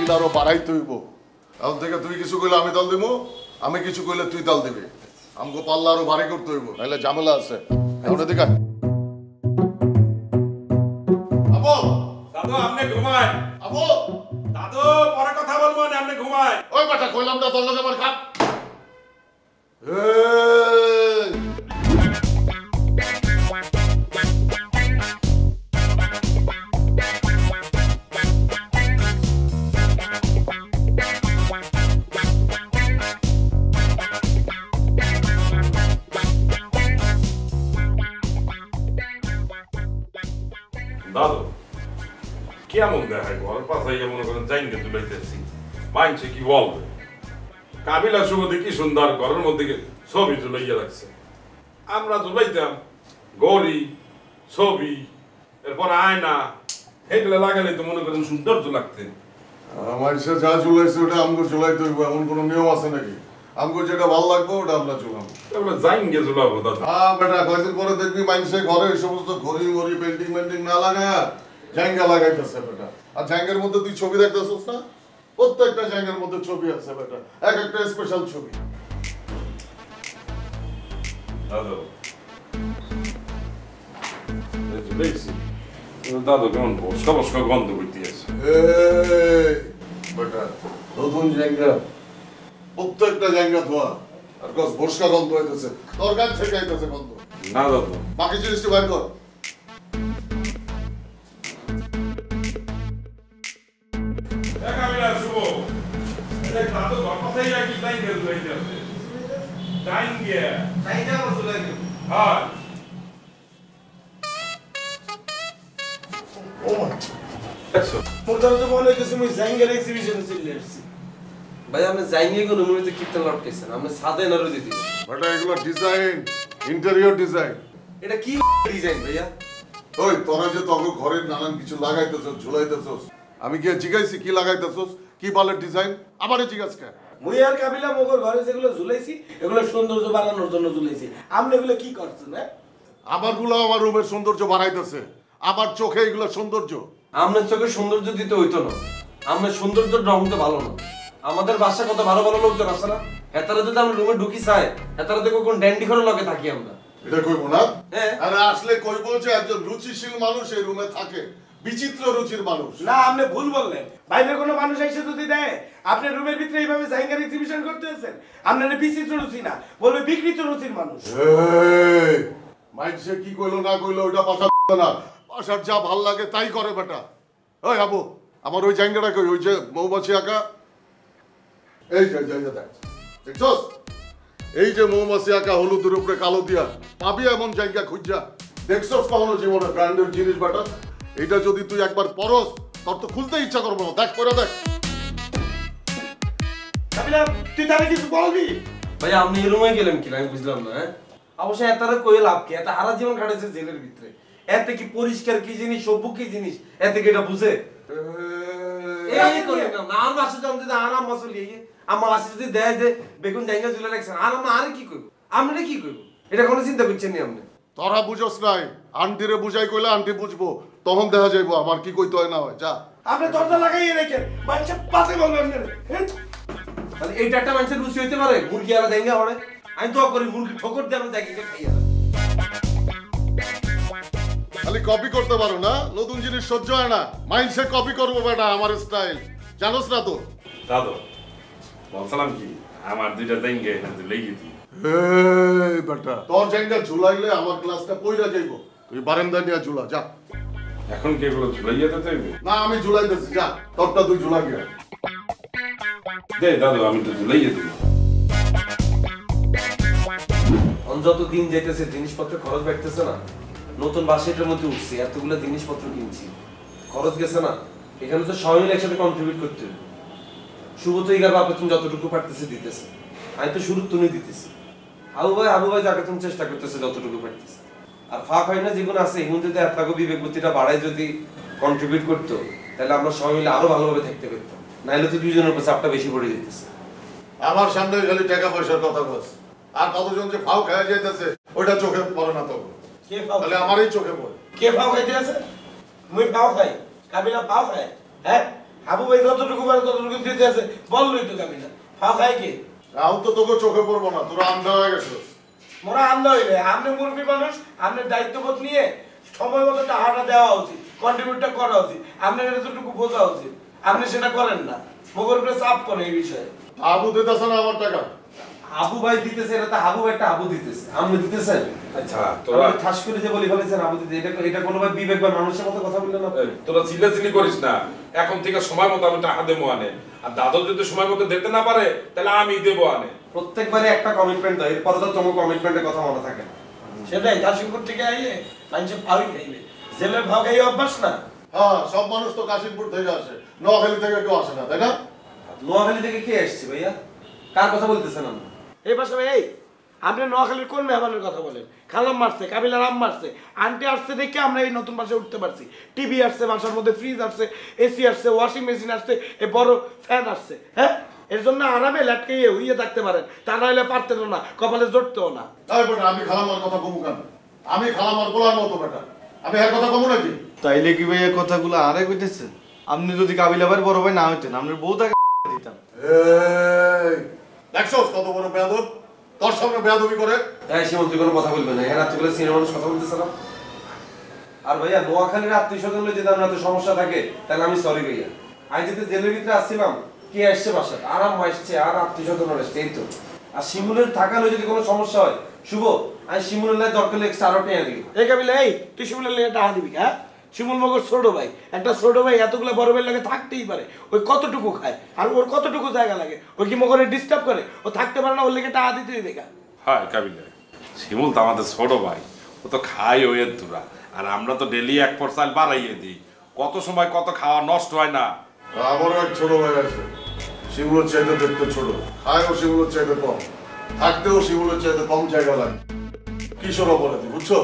Till আরো বাড়াইতে হইব। এখন থেকে তুই কিছু কইলে আমি তাল দিব, আমি কিছু কইলে তুই তাল দিবি। আমাকে পাল্লা আরো ভারী করতে হইব, নাহলে ঝামেলা আছে। এখন দেখা আবো দাদু আপনি ঘুমায়। আবো দাদু পরে কথা বলবো না, আপনি ঘুমায়। ওই বেটা কইলাম না তোর লগে আমার খাপ। দাদু কেমন দেখায় ঘর পাশাইয়া মনে করেন জাইনকে তুলাইতেছি, মানছে কি বলবে? কাবিলা সুমতি কি সুন্দর ঘরের মধ্যে ছবি তুলাইয়া রাখছে। আমরা তুলাইতাম গড়ি ছবি, এরপর আয়না, এগুলো লাগালে তো মনে করেন সৌন্দর্য লাগতেন। আমার সে যা ঝুলাইছে ওটা আমাকে ঝুলাইতে হইব, এমন কোনো নিয়ম আছে নাকি? আমাকে যেটা ভালো লাগবে ওটা আমরা ঝুলাবো। আমরা জাইনকে ঝুলাবো দাদু। হ্যাঁ বেটা, কয়েকদিন পরে দেখবি মানুষের ঘরে এই সমস্ত ঘড়ি ঘড়ি পেন্টিং মেন্টিং না লাগায় জায়গা লাগাইতেছে বেটা। আর জায়গার মধ্যে তুই ছবি দেখতেছিস না? প্রত্যেকটা জায়গার মধ্যে ছবি আছে বেটা, এক একটা স্পেশাল ছবি। দাদু ঝুলাইছি, দাদু কেমন বসকা বসকা গন্ধ করতে আছে। বেটা নতুন জায়গা, প্রত্যেকটা জায়গা ধোয়া আর গছ বর্ষা গন্ধ হইতেছে, তোর গাছ থেকে আইতেছে গন্ধ। না দাদু বাকি জিনিসটি বাইর কর। কাবিলা শুভ দাদু ঘর পাশাইয়া কি জাইনকে তুলাইতে আছে? জাইনকে জাইনকে তুলাইতে হ্যাঁ। ও মোটা তো বলে কিছু আমি জাইঙ্গের এক্সিবিশনে চলে আসছি। ভাই আপনি জাইঙ্গে কোন মুভিতে কীর্তন লটকেছেন, আপনি সাদে না রোদে দিবেন। বেটা এগুলো ডিজাইন, ইন্টেরিয়র ডিজাইন। এটা কি ডিজাইন ভাইয়া? ওই তোরা যে তোর ঘরের নানান কিছু লাগাইতেছস ঝুলাইতেছস, আমি গিয়ে জিজ্ঞাসি কি লাগাইতেছস, কি বালের ডিজাইন, আমারে জিজ্ঞাসা কে? মুই আর কাবিলা মোগর ঘরে যেগুলো ঝুলাইছি এগুলো সৌন্দর্য বাড়ানোর জন্য ঝুলাইছি। আপনি এগুলো কি করছেন? হ্যাঁ আমারগুলো আমার রুমের সৌন্দর্য বাড়াইতেছে, আমার চোখে এগুলো সৌন্দর্য। আপনার চোখে সৌন্দর্য দিতে হইতো না, আপনার সৌন্দর্যের রং তো ভালো না। আমাদের বাসায় কত ভালো ভালো লোকজন আছে না, হেতারা যদি আমরা রুমে ঢুকি চাই, হেতারা দেখো কোন ড্যান্ডি করে লগে থাকি আমরা। এটা কইবো না? হ্যাঁ। আরে আসলে কইবো যে একজন রুচিশীল মানুষ এই রুমে থাকে, বিচিত্র রুচির মানুষ। না আপনি ভুল বললেন। বাইরের কোনো মানুষ এসে যদি দেয় আপনি রুমের ভিতরে এইভাবে জাইঙ্গার এক্সিবিশন করতে আছেন, আপনার বিচিত্র রুচি না, বলবে বিকৃত রুচির মানুষ। এই মাইন্ডসে কি কইলো না কইলো ওটা পাশা না, পাশার যা ভাল লাগে তাই করে বেটা। ওই আবু আমার ওই জায়গাটা কই, ওই যে মৌমাছি আঁকা, এই যে দেখ দেখছস, এই যে মৌমাছি আঁকা হলুদের উপরে কালো দিয়া, পাবি এমন জায়গা খুঁজা দেখছস কখনো জীবনে? ব্র্যান্ডের জিনিস বেটা, এটা যদি তুই একবার পরস তোর তো খুলতে ইচ্ছা করবো না। দেখ করে দেখ। কাবিলা তুই তাহলে কিছু বলবি? ভাইয়া আপনি এই রুমে গেলেন কি আমি বুঝলাম না। হ্যাঁ অবশ্যই এতারে কই লাভ কি? এত হারা জীবন কাটাইছে জেলের ভিতরে, এতে কি পরিষ্কার কি জিনিস, সভ্য কি জিনিস, এতে কি এটা বুঝে? এই করি না না আমার বাসা জম যদি আরাম মাসুল এই আমার বাসা যদি দেয় যে বেগুন জায়গা ঝুলে রাখছেন, আর আমরা আর কি করব? আমরা কি করব? এটা কোনো চিন্তা করছেন নি আপনি? তোরা বুঝস নাই, আন্টিরে বুঝাই কইলে আন্টি বুঝবো, তখন দেখা যাইবো আমার কি কইতে হয় না হয়। যা আপনি দরজা লাগাইয়ে রেখেন, মানুষ পাশে বলবেন না। তাহলে এইটা একটা মানুষের রুচি হইতে পারে? মুরগি আর জায়গা হড়ে, আমি তো করি মুরগি ঠোকর দিয়ে আমরা জায়গাকে খাইয়া। খালি কপি করতে পারো না, নতুন জিনিস সহ্য হয় না। মাইন্ডসেট কপি করবো বেটা, আমার স্টাইল জানোস না তো? দাদু বলছিলাম কি, আমার দুইটা জাইনকে এখানে লেগে দিই। এই বেটা তোর জায়গা ঝুলাইলে আমার ক্লাসটা পইরা যাইবো, তুই বারান্দায় নিয়ে ঝুলা যা। এখন কি এগুলো ঝুলাইয়া দিতে হইবে? না আমি ঝুলাইতেছি, যা তোরটা তুই ঝুলা গিয়া দে দাদু আমি তো ঝুলাইয়া দিই। যত দিন যাইতেছে জিনিসপত্র খরচ বাড়তেছে না। নতুন বাসাটার মধ্যে উঠছি, এতগুলো জিনিসপত্র কিনছি, খরচ গেছে না। এখানে তো সবাই মিলে একসাথে কন্ট্রিবিউট করতে হবে। শুভ তো এগার বাপে তুমি যতটুকু পারতেছে দিতেছে, আমি তো শুরু তুমি দিতেছি। আবু ভাই যাকে তুমি চেষ্টা করতেছে যতটুকু পারতেছে। আর ফাঁক হয় না জীবন আছে, এগুলো যদি এত বিবেক বুদ্ধিটা বাড়ায় যদি কন্ট্রিবিউট করতো, তাহলে আমরা সবাই মিলে আরো ভালোভাবে থাকতে পারতাম। নাইলে তো দুইজনের উপর চাপটা বেশি পড়ে যেতেছে। আমার সামনে খালি টাকা পয়সার কথা বলছ, আর কতজন যে ফাও খাওয়া যাইতেছে ওইটা চোখে পড়ে না তো। কে ফাও? তাহলে আমারই চোখে পড়ে। কে ফাও খাইতে আছে? মুই ফাও খাই, কাবিলা ফাও খায়। হ্যাঁ আবু ভাই যতটুকু পারে ততটুকু দিতে আছে বললই তো কাবিলা ফাও খায় কি রাহুল তো তোকে চোখে পড়বো না, তোরা আন্ধা হয়ে গেছিস। মোরা আন্দা হইলে আপনি মুরব্বী মানুষ, আপনার দায়িত্ববোধ নিয়ে সময় মতো টাকাটা দেওয়া উচিত, কন্ট্রিবিউটটা করা উচিত, আপনার এতটুকু বোঝা উচিত। আপনি সেটা করেন না, মগর উপরে চাপ করে এই বিষয়ে। আবু দিতেছে না আমার টাকা। আবু ভাই দিতেছে, এটা তো আবু ভাইটা আবু দিতেছে, আপনি দিতেছেন। আচ্ছা তোরা ঠাস করে যে বলি ফেলেছেন আবু দিতে, এটা কোনো ভাই বিবেক বা মানুষের মতো কথা বললেন আপনি? তোরা চিল্লাচিল্লি করিস না, এখন থেকে সময় মতো আমি টাকা দেবো আনে, আর দাদু যদি সময় মতো দিতে না পারে তাহলে আমি দেবো আনে। প্রত্যেকবারে একটা কমিটমেন্ট দেয়, এরপরে তো তোমার কমিটমেন্টের কথা মনে থাকে না। সেটাই কাশিমপুর থেকে আইয়ে মানুষের ভাবই খাইবে, জেলের ভাব খাই অভ্যাস না। হ্যাঁ, সব মানুষ তো কাশিমপুর থেকে আসে, নোয়াখালী থেকে কেউ আসে না, তাই না? নোয়াখালী থেকে কে আসছে ভাইয়া? কার কথা বলতেছেন আপনি? এই পাশে ভাই, এই আপনি নোয়াখালীর কোন মেহমানের কথা বলেন? খালাম মারছে, কাবিলার আম মারছে, আন্টি আসছে দেখে আমরা এই নতুন বাসায় উঠতে পারছি। টিভি আসছে বাসার মধ্যে, ফ্রিজ আসছে, এসি আসছে, ওয়াশিং মেশিন আসছে, এই বড় ফ্যান আসছে। হ্যাঁ, এর জন্য আরামে ল্যাটকে উইয়ে থাকতে পারেন, তা নাহলে পারতেন না, কপালে জড়তেও না। তাই বেটা, আমি খালামার কথা কমু কেন? আমি খালামার বলার মতো বেটা, আমি এর কথা কমু নাকি? তাইলে কি ভাই এই কথাগুলো আরে কইতেছেন? আপনি যদি কাবিলা ভাইয়ের বড় ভাই না হইতেন, আপনার বউ তাকে দিতাম। এই দেখছস কত বড় বেয়াদব, তোর সামনে বেয়াদবি করে। এই শিমন, তুই কোনো কথা বলবে না, এর রাত্রিবেলা সিনিয়র মানুষ কথা বলতেছে না। আর ভাইয়া নোয়াখালীর আত্মীয় স্বজন যদি আপনার তো সমস্যা থাকে তাহলে আমি সরি ভাইয়া। আমি যেতে জেলের ভিতরে আসছিলাম, কে আসছে বাসায়, আরাম আসছে আর আত্মীয় স্বজন আসছে, এই তো। আর শিমুলের থাকালে যদি কোনো সমস্যা হয়, শুভ আমি শিমুলের লাই দরকার হলে এক্সট্রা আরো টেনে দিই। এই কাবিলা, এই তুই শিমুলের লেগে টাকা দিবি? হ্যাঁ, শিমুল মগর ছোট ভাই, একটা ছোট ভাই এতগুলো বড় ভাইয়ের লাগে থাকতেই পারে, ওই কতটুকু খায় আর ওর কতটুকু জায়গা লাগে, ওই কি মগরে ডিস্টার্ব করে? ও থাকতে পারে না, ওর লেগে টাকা দিতেই দেখা। হ্যাঁ কাবিলা, শিমুল তো আমাদের ছোট ভাই, ও তো খায় ওয়ের দুরা, আর আমরা তো ডেলি 1 চাল বাড়াইয়ে দিই, কত সময় কত খাওয়া নষ্ট হয় না। আমারও এক ছোট ভাই আছে, শিমুলের চাইতে দেখতে ছোট, খায়ও শিমুলের চাইতে কম, থাকতেও শিমুলের চাইতে কম জায়গা লাগে। কিশোর অপরাধী, বুঝছো?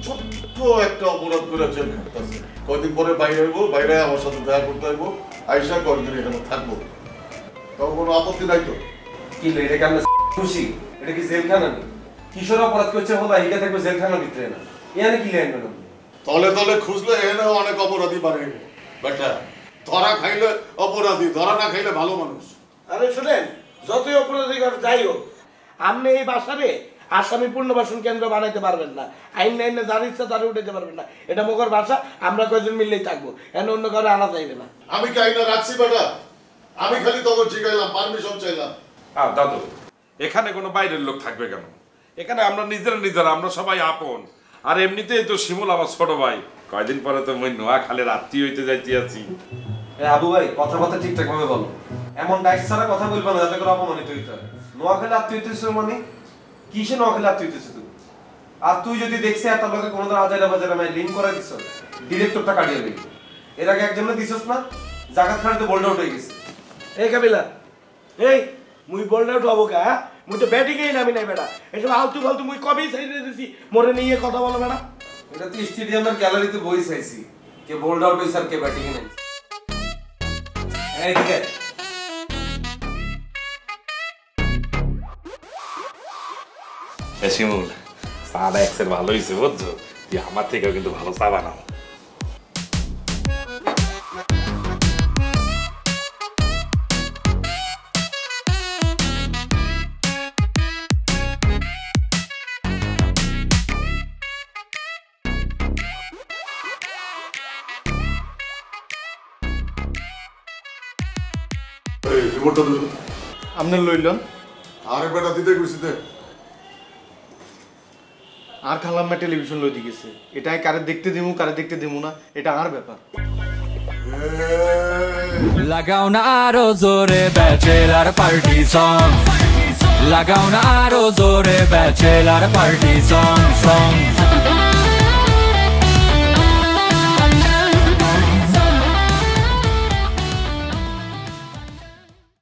ছোট্ট একটা অপরাধ করে জেল খাটতেছে, কয়দিন পরে বাইরে হইবো, বাইরে আমার সাথে দেখা করতে হইবো, আইসা কয়েকদিন এখানে থাকবো, তখন কোনো আপত্তি নাই তো? কি এটা কি আমরা খুশি? এটা কি জেলখানা নেই? কিশোর অপরাধ করছে হলো হিকে থাকবে জেলখানার ভিতরে না, এখানে কি লেন ম্যাডাম? তলে তলে খুঁজলে এনেও অনেক অপরাধী বাড়ে বেটা। ধরা খাইলে অপরাধী, ধরা না খাইলে ভালো মানুষ। আরে শুনেন, যতই অপরাধী করে যাই হোক, আপনি এই বাসারে আসামি পুনর্বাসন কেন্দ্র বানাইতে পারবেন না, আইন নাইনে যার ইচ্ছা তারে উঠাইতে পারবেন না। এটা মগর বাসা, আমরা কয়েকজন মিললেই থাকবো, এনে অন্য কারো আনা যাইবে না। আমি কি আইনা রাখছি বেটা? আমি খালি তখন জিগাইলাম, পারমিশন চাইলাম। আর দাদু, এখানে কোনো বাইরের লোক থাকবে কেন? এখানে আমরা নিজেরা আমরা সবাই আপন, আর এমনিতেই তো শিমুল আমার ছোট ভাই, কয়দিন পরে তো মই নোয়াখালীর আত্মীয় হইতে যাইতে আছি। আবু ভাই কথা ঠিকঠাক ভাবে বলো, এমন ডাইস ছাড়া কথা বলবো না যাতে করে অপমানিত হইতে হয়। নোয়াখালী আত্মীয় হইতেছে মানে কিসে নোয়াখালী আত্মীয় হইতেছে তুই? আর তুই যদি দেখছিস এত লোকে কোনো দিন আজাইরা বাজারে আমি লিঙ্ক করে দিছ, ডিরেক্টরটা কাটিয়ে দিবি। এর আগে একজনে দিছস না, জাগাত খানে তো বোল্ড আউট হয়ে গেছে। এই কাবিলা, এই মুই বোল্ড আউট হবো কা? মুই তো ব্যাটিংয়েই নামি নাই বেটা, এসব আলতু ফালতু মুই কবেই সাইডে দিছি, মরে নিয়ে কথা বলো বেটা। এটা তো স্টেডিয়ামের গ্যালারিতে বই চাইছি, কে বোল্ড আউট হইছে আর কে ব্যাটিং এ নাই। এইদিকে শিমুল, চাটা এক্সের ভালো হয়েছে বুঝছো, তুই আমার থেকেও কিন্তু ভালো চা বানাও। এই রিমোটটা দিল। আপনি লইলেন আরে বেটা দিতে গেছি দে। আর খালাম্মা টেলিভিশন লইতে গেছে, এটাই কারে দেখতে দিমু কারে দেখতে দিমু না, এটা আর ব্যাপার। লাগাও না আরো জোরে ব্যাচেলার পার্টি সং, লাগাও না আরো জোরে ব্যাচেলার পার্টি সং।